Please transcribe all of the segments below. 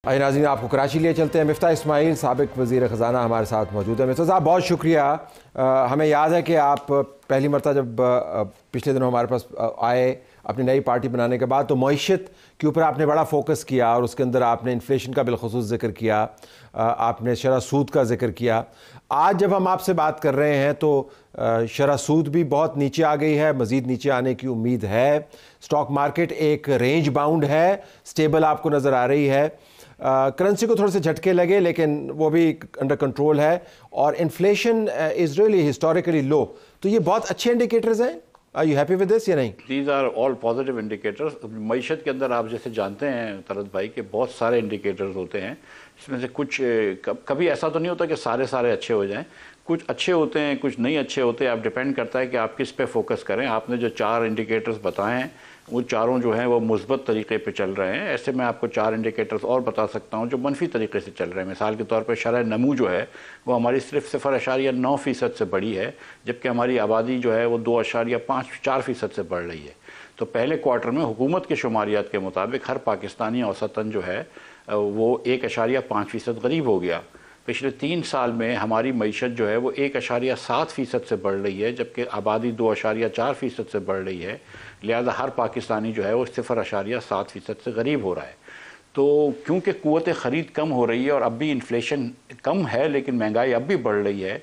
आइए नाज़रीन, आपको कराची लिए चलते हैं। मिफ्ता इस्माइल साबिक वज़ीर ख़जाना हमारे साथ मौजूद है। मिफ्ता साहब, बहुत शुक्रिया। हमें याद है कि आप पहली मरतबा जब पिछले दिनों हमारे पास आए अपनी नई पार्टी बनाने के बाद, तो मईशत के ऊपर आपने बड़ा फोकस किया और उसके अंदर आपने इन्फ्लेशन का बिलखुसूस ज़िक्र किया, आपने शरह सूद का ज़िक्र किया। आज जब हम आपसे बात कर रहे हैं तो शरह सूद भी बहुत नीचे आ गई है, मज़ीद नीचे आने की उम्मीद है। स्टॉक मार्केट एक रेंज बाउंड है, स्टेबल आपको नज़र आ रही है। करेंसी को थोड़े से झटके लगे लेकिन वो भी अंडर कंट्रोल है और inflation is really historically low. तो ये बहुत अच्छे इंडिकेटर्स हैं। Are you happy with this या नहीं? These are all positive indicators. मईशत के अंदर आप जैसे जानते हैं तरत भाई के बहुत सारे इंडिकेटर्स होते हैं। इसमें से कुछ कभी ऐसा तो नहीं होता कि सारे अच्छे हो जाएं। कुछ अच्छे होते हैं, कुछ नहीं अच्छे होते। आप डिपेंड करता है कि आप किस पे फोकस करें। आपने जो 4 इंडिकेटर्स बताए हैं वो चारों जो हैं वो मुस्बत तरीके पे चल रहे हैं। ऐसे मैं आपको 4 इंडिकेटर्स और बता सकता हूं जो मनफी तरीके से चल रहे हैं। मिसाल के तौर पे शरह नमू जो है वो हमारी सिर्फ 0.9% से बढ़ी है, जबकि हमारी आबादी जो है वो 2.4% से बढ़ रही है। तो पहले क्वार्टर में हुकूमत के शुमारियात के मुताबिक हर पाकिस्तानी औसतन जो है वो 1.5% गरीब हो गया। पिछले 3 साल में हमारी मईशत जो है वो 1.7% से बढ़ रही है, जबकि आबादी 2.4% से बढ़ रही है। लिहाजा हर पाकिस्तानी जो है वो 0.7% से गरीब हो रहा है। तो क्योंकि क़ुव्वत ख़रीद कम हो रही है और अब भी इन्फ्लेशन कम है लेकिन महंगाई अब भी बढ़ रही है,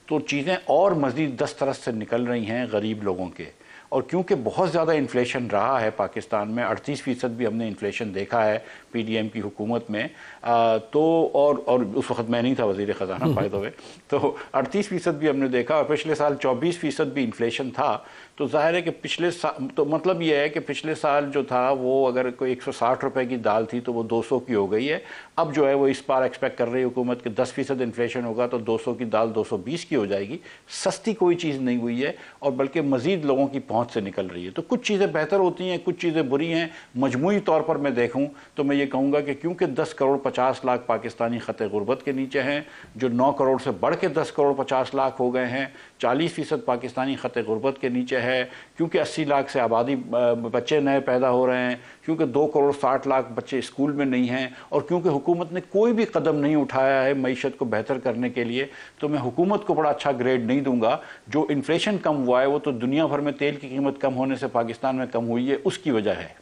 तो चीज़ें और मज़ीद दस्तरस से निकल रही हैं गरीब लोगों के। और क्योंकि बहुत ज़्यादा इन्फ्लेशन रहा है पाकिस्तान में, 38% भी हमने इन्फ्लेशन देखा है पीडीएम की हुकूमत में, तो और उस वक्त मैं नहीं था वज़ीर ख़जाना बाय द वे, तो 38% भी हमने देखा और पिछले साल 24% भी इन्फ्लेशन था। तो जाहिर है कि पिछले साल, तो मतलब ये है कि पिछले साल जो था वो अगर कोई 160 रुपए की दाल थी तो वो 200 की हो गई है। अब जो है वो इस बार एक्सपेक्ट कर रही है हुकूमत कि 10% इन्फ्लेशन होगा तो 200 की दाल 220 की हो जाएगी। सस्ती कोई चीज़ नहीं हुई है और बल्कि मज़ीद लोगों की पहुँच से निकल रही है। तो कुछ चीज़ें बेहतर होती हैं, कुछ चीज़ें बुरी हैं। मजमूई तौर पर मैं देखूँ तो मैं ये कहूँगा कि क्योंकि 10 करोड़ 50 लाख पाकिस्तानी ख़त गुर्बत के नीचे हैं, जो 9 करोड़ से बढ़ के 10 करोड़ 50 लाख हो गए हैं, 40% पाकिस्तानी ख़त गुर्बत के नीचे है, क्योंकि 80 लाख से आबादी बच्चे नए पैदा हो रहे हैं, क्योंकि 2 करोड़ 60 लाख बच्चे स्कूल में नहीं हैं और क्योंकि हुकूमत ने कोई भी कदम नहीं उठाया है मईशत को बेहतर करने के लिए, तो मैं हुकूमत को बड़ा अच्छा ग्रेड नहीं दूंगा। जो इन्फ्लेशन कम हुआ है वो तो दुनिया भर में तेल की कीमत कम होने से पाकिस्तान में कम हुई है, उसकी वजह है।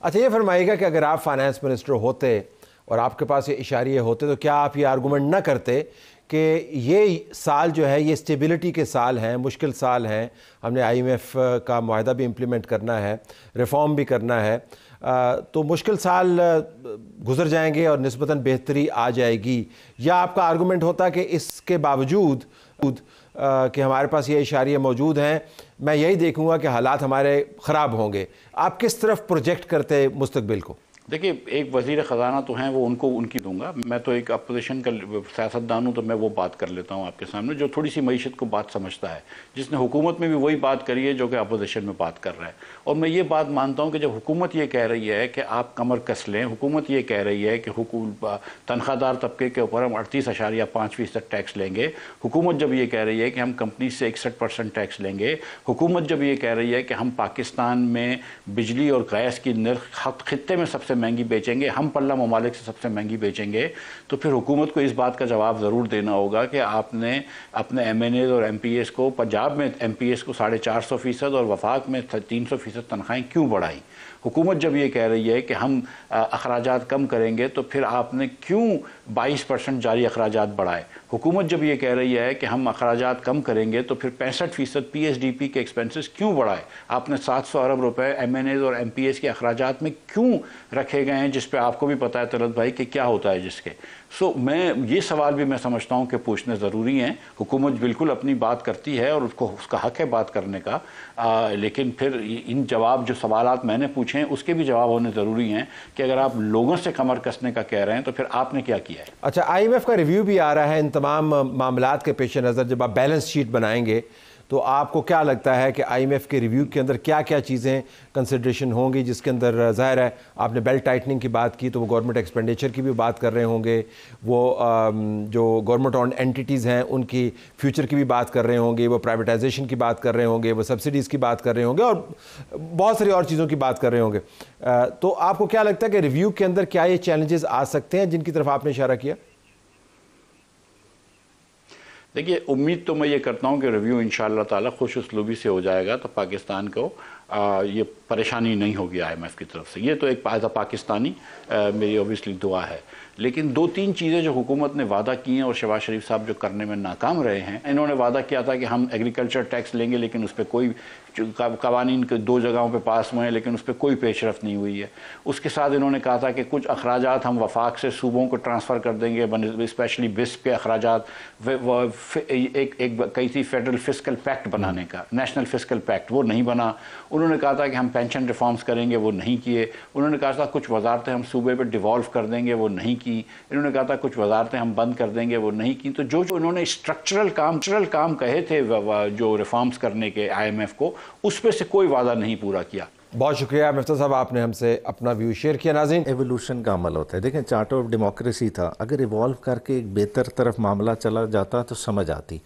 अच्छा, ये फरमाइएगा कि अगर आप फाइनेंस मिनिस्टर होते और आपके पास ये इशारे होते तो क्या आप ये आर्गूमेंट ना करते कि ये साल जो है ये स्टेबिलिटी के साल हैं, मुश्किल साल हैं, हमने IMF का मुआहदा भी इम्प्लीमेंट करना है, रिफॉर्म भी करना है, तो मुश्किल साल गुजर जाएंगे और निस्बतन बेहतरी आ जाएगी? या आपका आर्गूमेंट होता कि इसके बावजूद कि हमारे पास ये इशारे मौजूद हैं, मैं यही देखूंगा कि हालात हमारे ख़राब होंगे? आप किस तरफ प्रोजेक्ट करते मुस्तकबिल को? देखिए, एक वज़ीर ख़जाना तो हैं, वो उनको उनकी दूंगा। मैं तो एक अपोजिशन का सियासतदान हूँ, तो मैं वो बात कर लेता हूँ आपके सामने जो थोड़ी सी मईशत को बात समझता है, जिसने हुकूमत में भी वही बात करी है जो कि अपोजिशन में बात कर रहा है। और मैं ये बात मानता हूँ कि जब हुकूमत ये कह रही है कि आप कमर कस लें, हुकूमत ये कह रही है कि तनख्वाहदार तबके के ऊपर हम 38.5% टैक्स लेंगे, हुकूमत जब ये कह रही है कि हम कंपनी से 61% टैक्स लेंगे, हुकूमत जब ये कह रही है कि हम पाकिस्तान में बिजली और गैस की निर्ख खित्ते में सबसे महंगी बेचेंगे, हम पल्ला ममालिक से सबसे महंगी बेचेंगे, तो फिर हुकूमत को इस बात का जवाब ज़रूर देना होगा कि आपने अपने MNAs और MPAs को, पंजाब में MPAs को 450% और वफाक में 300% तनख्वाहें क्यों बढ़ाई? हुकूमत जब ये कह रही है कि हम अखराजात कम करेंगे, तो फिर आपने क्यों 22% जारी अखराजात बढ़ाए? हुकूमत जब ये कह रही है कि हम अखराजात कम करेंगे, तो फिर 65% PSDP के एक्सपेंसेस क्यों बढ़ाए? आपने 700 अरब रुपए MNAs और MPAs के अखराजात में क्यों रखे गए हैं, जिस पे आपको भी पता है तरत भाई कि क्या होता है जिसके। मैं ये सवाल भी मैं समझता हूँ कि पूछने ज़रूरी हैं। हुकूमत बिल्कुल अपनी बात करती है और उसको उसका हक है बात करने का, लेकिन फिर इन जवाब जो सवालात मैंने पूछे हैं उसके भी जवाब होने ज़रूरी हैं कि अगर आप लोगों से कमर कसने का कह रहे हैं तो फिर आपने क्या किया है। अच्छा, IMF का रिव्यू भी आ रहा है इन तमाम मामलात के पेश नज़र। जब आप बैलेंस शीट बनाएंगे तो आपको क्या लगता है कि IMF के रिव्यू के अंदर क्या क्या चीज़ें कंसिड्रेशन होंगी, जिसके अंदर ज़ाहिर है आपने बेल्ट टाइटनिंग की बात की तो वो गवर्नमेंट एक्सपेंडिचर की भी बात कर रहे होंगे, वो जो गवर्नमेंट ऑन एंटिटीज़ हैं उनकी फ्यूचर की भी बात कर रहे होंगे, वो प्राइवेटाइजेशन की बात कर रहे होंगे, वो सब्सिडीज़ की बात कर रहे होंगे और बहुत सारी और चीज़ों की बात कर रहे होंगे। तो आपको क्या लगता है कि रिव्यू के अंदर क्या ये चैलेंजेस आ सकते हैं जिनकी तरफ आपने इशारा किया? देखिए, उम्मीद तो मैं ये करता हूँ कि रिव्यू इंशाअल्लाह ताला खुश उसलूबी से हो जाएगा तो पाकिस्तान को ये परेशानी नहीं होगी IMF की तरफ से। ये तो एक एज अ पाकिस्तानी मेरी ऑब्वियसली दुआ है। लेकिन 2-3 चीज़ें जो हुकूमत ने वादा की हैं और शहबाज शरीफ साहब जो करने में नाकाम रहे हैं, इन्होंने वादा किया था कि हम एग्रीकल्चर टैक्स लेंगे, लेकिन उस पर कोई कवानीन के 2 जगहों पे पास हुए हैं लेकिन उस पर कोई पेशरफ नहीं हुई है। उसके साथ इन्होंने कहा था कि कुछ अखराजात हम वफाक से सूबों को ट्रांसफ़र कर देंगे, स्पेशली बिस्प के अखराजात। एक कही थी फेडरल फिस्कल पैक्ट बनाने का, नेशनल फिस्कल पैक्ट, वो नहीं बना। उन्होंने कहा था कि हम पेंशन रिफॉर्म्स करेंगे, वो नहीं किए। उन्होंने कहा था कुछ वजारतें हम सूबे पर डिवॉल्व कर देंगे, वो नहीं की। इन्होंने कहा था कुछ वजारतें हम बंद कर देंगे, वो नहीं की। तो जो इन्होंने स्ट्रक्चरल काम कहे थे जो रिफॉर्म्स करने के IMF को, उस पर से कोई वादा नहीं पूरा किया। बहुत शुक्रिया मिफ्ता साहब, आपने हमसे अपना व्यू शेयर किया। नाज़रीन, एवोल्यूशन का अमल होता है। देखें, चार्टर ऑफ डेमोक्रेसी था, अगर इवॉल्व करके एक बेहतर तरफ मामला चला जाता तो समझ आती।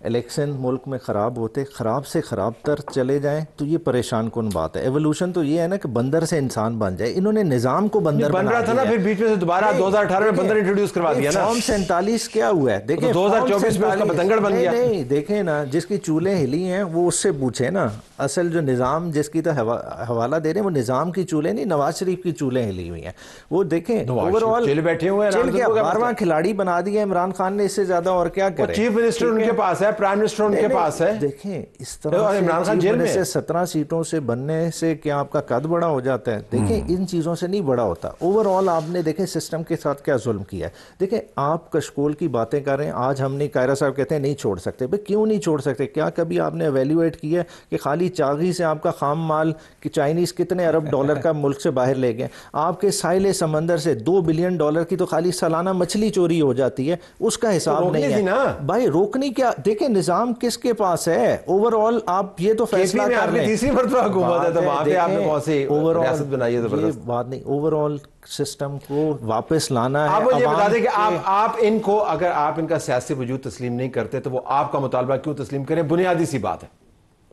इलेक्शन मुल्क में ख़राब होते, ख़राब से ख़राब तर चले जाएं तो ये परेशान कौन बात है। एवोल्यूशन तो ये है ना कि बंदर से इंसान बन जाए। इन्होंने निज़ाम को बंदर बन रहा था ना, फिर बीच में से दोबारा 2018 में बंदर इंट्रोड्यूस करवा दिया ना। फॉर्म 47 क्या हुआ है, देखिए 2024 में उसका बतंगड़ बन गया। नहीं, देखें ना, जिसकी चूलें हिली हैं वो उससे पूछे ना। असल जो निज़ाम जिसकी तो हवाला दे रहे हैं वो निज़ाम की चूलें नहीं, नवाज शरीफ की चूलें हिली हुई हैं। वो देखें ओवरऑल जेल बैठे हुए हैं, 12वां खिलाड़ी बना दिया इमरान खान ने, इससे ज्यादा और क्या करे। चीफ मिनिस्टर उनके पास है, प्राइम मिनिस्टर उनके पास है। देखें, इस तरह इमरान खान जेल में 17 सीटों से बनने से क्या आपका कद बड़ा हो जाता है? देखें, इन चीजों से नहीं बड़ा होता। ओवरऑल आपने देखें सिस्टम के साथ क्या जुल्म किया है। देखें, आप कशकोल की बातें कर रहे हैं, आज हमने कायरा साहब कहते हैं नहीं छोड़ सकते। भाई क्यों नहीं छोड़ सकते? क्या कभी आपने एवेल्यूएट किया कि खाली चागी से आपका खाम माल कि चाइनीज कितने अरब डॉलर का मुल्क से बाहर ले गए? आपके साहिल समंदर से $2 बिलियन की तो खाली सालाना मछली चोरी हो जाती है, उसका हिसाब नहीं है। भाई रोकनी क्या? देखें, निजाम किसके पास है? ओवरऑल आप ये तो फैसला कर रहे हैं, तीसरी मर्तबा हुकूमत है तो वहां पे आपने कौन सी रियासत बनाई है? जबरदस्त बात नहीं, ओवरऑल सिस्टम को वापस लाना है। आप मुझे बता दें कि आप इनको, अगर आप इनका सियासी वजूद तस्लीम नहीं करते तो वो आपका मुतालबा क्यों तस्लीम करें? बुनियादी सी बात है,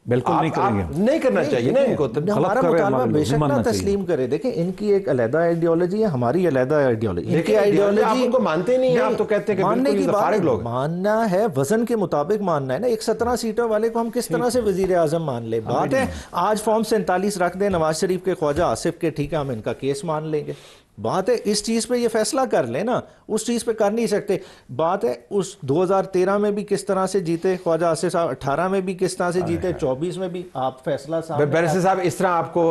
बिल्कुल नहीं करेंगे, नहीं करना चाहिए ना इनको। हमारा मुतालबा बेशक ना तस्लीम करे। देखें, इनकी एक अलग आइडियोलॉजी है, हमारी अलग आइडियोलॉजी। इनकी आइडियोलॉजी आप उनको मानते नहीं, आप तो कहते हैं कि मानने की बात लोग मानना है, वजन के मुताबिक मानना है ना। एक 17 सीटों वाले को हम किस तरह से वजीर आजम मान ले? बात है आज फॉर्म 47 रख दे नवाज शरीफ के ख्वाजा आसिफ के, ठीक है, हम इनका केस मान लेंगे। बात है इस चीज पे ये फैसला कर लेना, उस चीज पे कर नहीं सकते। बात है उस 2013 में भी किस तरह से जीते ख्वाजा आसिफ साहब, 18 में भी किस तरह से जीते, 24 में भी। आप फैसला बैरिस्टर साहब, इस तरह आपको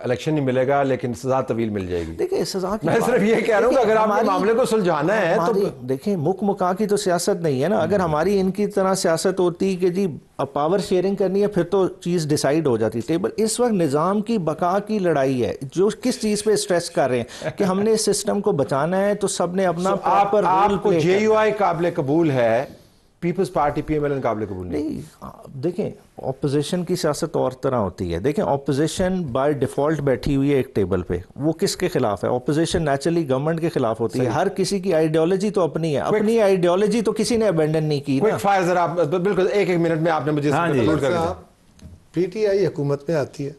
इलेक्शन नहीं मिलेगा लेकिन सजा तवील मिल जाएगी। देखिए, सजा मैं सिर्फ ये कह रहा हूं कि अगर आप मामले को सुलझाना है तो देखिए, मुका की तो सियासत नहीं है ना। अगर हमारी इनकी तरह सियासत होती कि जी अब पावर शेयरिंग करनी है, फिर तो चीज डिसाइड हो जाती टेबल। इस वक्त निजाम की बका की लड़ाई है। जो किस चीज पे स्ट्रेस कर रहे हैं कि हमने इस सिस्टम को बचाना है, तो सबने अपना आपको JUI काबिल कबूल है, पीपल्स पार्टी PMLN काबिल कबूल नहीं। देखें, ऑपोजिशन की सियासत और तरह होती है। देखें, ऑपोजिशन बाय डिफॉल्ट बैठी हुई है एक टेबल पे, वो किसके खिलाफ है? ऑपोजिशन नेचुरली गवर्नमेंट के खिलाफ होती है। हर किसी की आइडियोलॉजी तो अपनी है, अपनी आइडियोलॉजी तो किसी ने अबेंडन नहीं की ना। बिल्कुल एक मिनट में आपने मुझे PTI हुकूमत में आती है,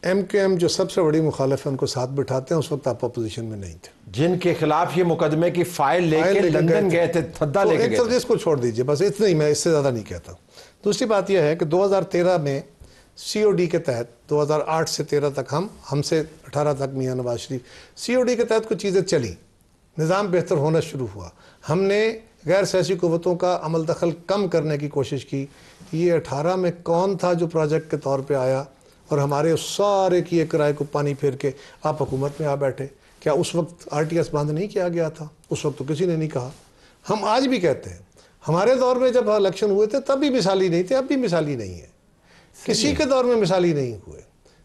MKM जो सबसे बड़ी मुखालिफ है उनको साथ बिठाते हैं। उस वक्त आप अपोजिशन में नहीं थे, जिनके खिलाफ ये मुकदमे की फाइल लेके लंदन गए थे, थद्दा लेके गए थे। इसको छोड़ दीजिए, बस इतना ही, मैं इससे ज़्यादा नहीं कहता। दूसरी बात यह है कि 2013 में COD के तहत 2008 से 13 तक हमसे 18 तक मियाँ नवाज शरीफ, COD के तहत कुछ चीज़ें चली, निज़ाम बेहतर होना शुरू हुआ। हमने गैर सियासी कुव्वतों का अमल दखल कम करने की कोशिश की। ये 18 में कौन था जो प्रोजेक्ट के तौर पर आया और हमारे उस सारे किए किराए को पानी फेर के आप हुकूमत में आ बैठे? क्या उस वक्त RTS बंद नहीं किया गया था? उस वक्त तो किसी ने नहीं कहा। हम आज भी कहते हैं हमारे दौर में जब इलेक्शन हुए थे तब भी मिसाली नहीं थे, अब भी मिसाली नहीं है, किसी के दौर में मिसाली नहीं हुए।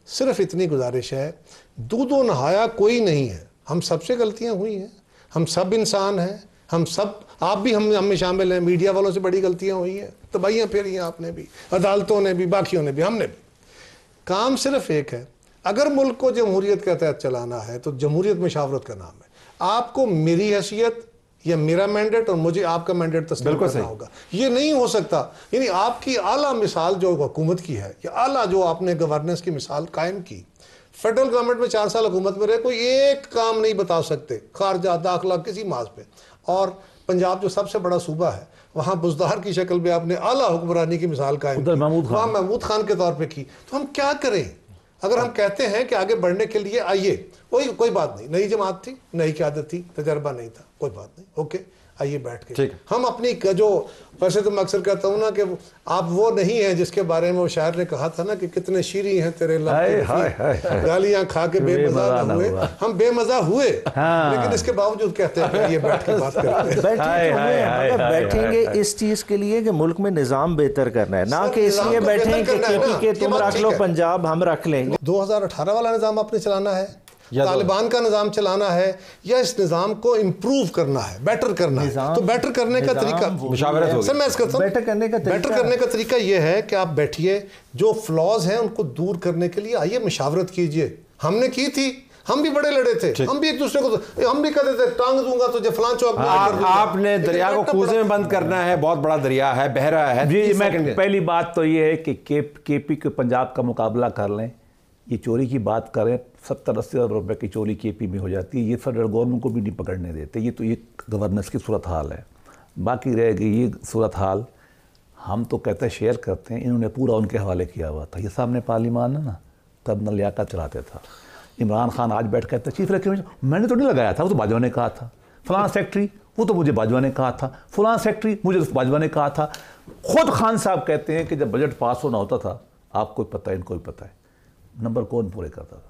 सिर्फ इतनी गुजारिश है, दूधो नहाया कोई नहीं है, हम सबसे गलतियां हुई हैं, हम सब इंसान हैं, हम सब, आप भी हम में शामिल हैं, मीडिया वालों से बड़ी गलतियां हुई हैं, तबाहियां फेरी हैं आपने भी, अदालतों ने भी, बाकियों ने भी, हमने भी। काम सिर्फ एक है, अगर मुल्क को जमहूरियत के तहत चलाना है तो जमहूरियत मशावरत का नाम है। आपको मेरी हैसियत या मेरा मैंडेट और मुझे आपका मैंडेट तस्लीम करना होगा। ये नहीं हो सकता। यानी आपकी आला मिसाल जो हुकूमत की है, या आला जो आपने गवर्नेंस की मिसाल कायम की, फेडरल गवर्नमेंट में 4 साल हुकूमत में रहे, कोई एक काम नहीं बता सकते, खारजा दाखिला किसी माज पे। और पंजाब जो सबसे बड़ा सूबा है, वहाँ बुजदार की शक्ल में आपने आला हुक्मरानी की मिसाल कायम की, वहाँ महमूद खान के तौर पे की। तो हम क्या करें? अगर हम कहते हैं कि आगे बढ़ने के लिए आइए, कोई बात नहीं, नई जमात थी, नई क़यादत थी, तजर्बा नहीं था, कोई बात नहीं, ओके, आइए बैठ के हम अपनी जो, वैसे तो मैं अक्सर कहता हूँ ना कि आप वो नहीं है जिसके बारे में वो शायर ने कहा था ना कि कितने शीरी हैं तेरे लब, गालियां खा के बेमजा न हुए। हम बेमजा हुए, लेकिन इसके बावजूद कहते हैं ये बैठ के बात करते हैं। बैठेंगे इस चीज के लिए कि मुल्क में निजाम बेहतर करना है, ना कि इसलिए बैठे कि तुम रख लो पंजाब, हम रख लेंगे। 2018 वाला निजाम आपने चलाना है, तालिबान का निज़ाम चलाना है, या इस निज़ाम को इम्प्रूव करना है, बेटर करना है? तो बेटर करने का तरीका मुशावरत होगी। बेटर करने का तरीका यह है कि आप बैठिए, जो फ्लॉज हैं उनको दूर करने के लिए आइए मुशावरत कीजिए। हमने की थी, हम भी बड़े लड़े थे, हम भी एक दूसरे को, हम भी कहते थे टांग दूंगा तुझे फलां चौक में। आपने दरिया को कूजे में बंद करना है, बहुत बड़ा दरिया है, बह रहा है। जी, मैं पहली बात तो ये है कि केपी के पंजाब का मुकाबला कर लें। ये चोरी की बात करें, 70-80 हज़ार रुपये की चोरी केपी में हो जाती है, ये फेडरल गवर्नमेंट को भी नहीं पकड़ने देते। ये तो ये गवर्नेंस की सूरत हाल है। बाकी रह गई ये सूरत हाल, हम तो कहते हैं शेयर करते हैं, इन्होंने पूरा उनके हवाले किया हुआ था। ये सामने पार्लियामान है ना, तब न लियाकत चलाते था। इमरान खान आज बैठ कहते चीफ इलेक्शन, मैंने तो नहीं लगाया था, वो तो बाजवा ने कहा था। फलां सेक्रेटरी, वो तो मुझे बाजवा ने कहा था। फलां सेक्रेटरी, मुझे तो बाजवा ने कहा था। खुद खान साहब कहते हैं कि जब बजट पास होना होता था, आपको पता है, इनको भी पता है, नंबर कौन पूरे करता था?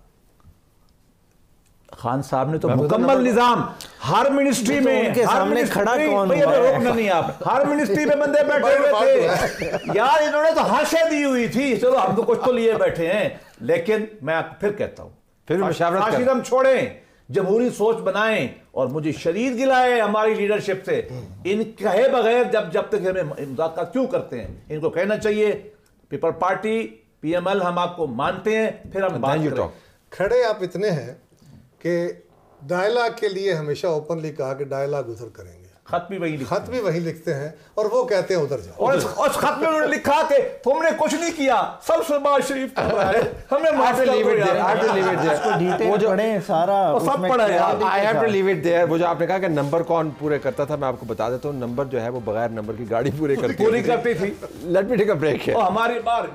खान साहब ने तो मुकम्मल निजाम, हर मिनिस्ट्री में उनके सामने खड़ा कौन हुआ? रोकना नहीं आप, हर मिनिस्ट्री में बंदे बैठे हुए थे यार, इन्होंने तो हाशिया दी हुई थी। चलो हम तो कुछ तो लिए बैठे हैं, लेकिन मैं फिर कहता हूँ, फिर फाशिज्म छोड़ें, जमहूरी सोच बनाएं और मुझे शरीर गिलाए हमारी लीडरशिप से। इन कहे बगैर जब तक हमें मुज़ाकरा क्यों करते हैं? इनको कहना चाहिए पीपल पार्टी, PML हम आपको मानते हैं, फिर हम बात करें। खड़े आप इतने हैं कि डायलॉग के लिए हमेशा ओपनली कहा कि डायलॉग उधर करेंगे, खत भी वही लिखते हैं, और वो कहते हैं उधर जाओ। और उस खत में उन्होंने लिखा कि तुमने कुछ नहीं किया, सब शहबाज शरीफ कर रहा है, हमें माफ कर दो यार। वो जो सारा सब पढ़ा यार, I have to leave it there. वो जो आपने कहा कि नंबर कौन पूरे करता था, मैं आपको बता देता हूँ, नंबर जो है वो बगैर नंबर की गाड़ी पूरी करती थी। Let me take a break. हमारी बार